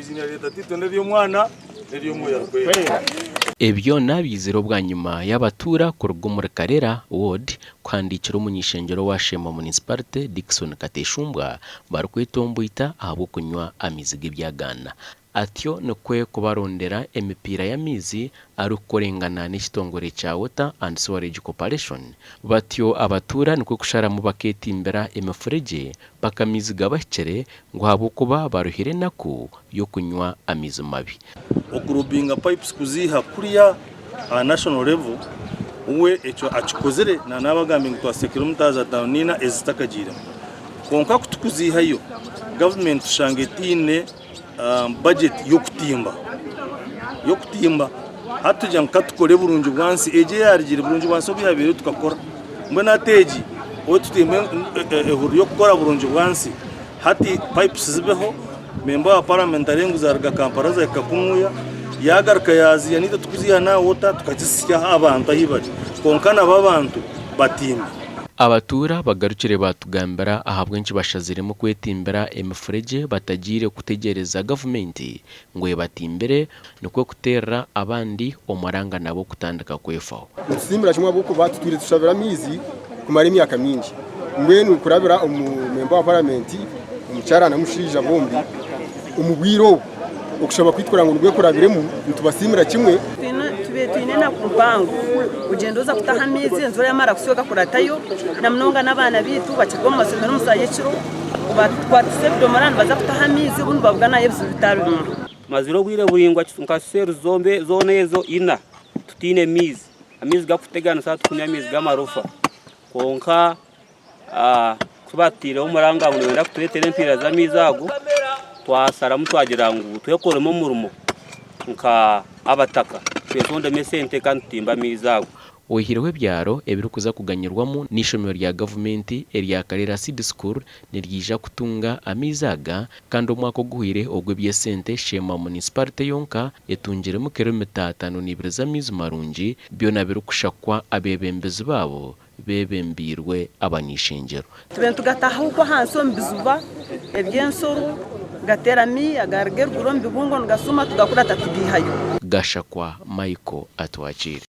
izina leta titone ry'umwana n'ery'umuya. Ebyo nabizero bwa nyuma y'abatura ku rugo muri Karera ward kwandikira umunyishengero wa Sheema municipality Dickson Kateshumbwa barukwetombuita ahabo kunywa amizi g'ibyagana. Atyo nokwe kubarondera emipira y'amizi arukorengana n'ekitongore cya Water and Sewerage Corporation. Batyo abatura nikwe kushara mu baketimbera emifureje bakamizi gabakere ngo habo kuba baruhire naku yo kunywa amizi mabi. Okurubinga pipes kuziha kuriya national level uwe echo achikozere na nabagambi ngo twasekera umutaza downina ezitakagira konka kutukuziha yo government shangetine budget yo kutimba hatujya nkatukore burunju bwansi eje yarigire burunju bwansi obyabere tukakora mbona teji o tutimbe ehuru yo gukora burunju bwansi hati pipes zibeho member wa parliament arengu zarga kampara za kakumuya yagarka yazi yanita tukuziya na water tukazisya abantu ahibari konkana babantu batimba. Abatura bagarukire batugambira ahabwenshi bashaziremo kwetimbera emifureje batagire kutegereza government ngo batimbere nuko kutera abandi omaranga nabo kutandika kwefaho. Nsimbira chimwe buko batutwire tushabira mizi kumara imyaka mingi mwenu kurabira umemba wa parliament umucara na mushirija bombi umubwiro okushaba kwitwara ngo rwe kurabiremo ntubasimbira kimwe twinena kumpango ugendoza kutaha amezi nzora yamara kusoga kuratayo na mnonga n'abana bitu bakirwa mu masomero musayekiro batwatse marana baza kutaha amezi buntu babugana yebyo bitaro maziro bwire buringwa nkaseru zombe zonezo ina tutine mizi amizi gakutegana sa tukunya amizi gamarufa konka kubatira umuranga mu wenda kuturetera empira za mizago twasara mutwagira ngo twekoremo murumo nka abataka twesonde mesente kantimba mizago. Obuheereza ebyaro ebirukuza kuganyirwamo n'ishomero rya government erya Karera Seed School niryija kutunga amizaga kandi omwaka oguhire ogwe byesente Sheema municipality yonka etungiremo kilomita 5 z'amizi marungi byona birukushakwa abebembezi babo bebembirwe abanyishengero. Tubentu gataha uko hanso mbizuba ebyensoro gaterami agargerguro mbibungo ngasuma tugakura tatugihayo. Gashakwa Michael atwakire.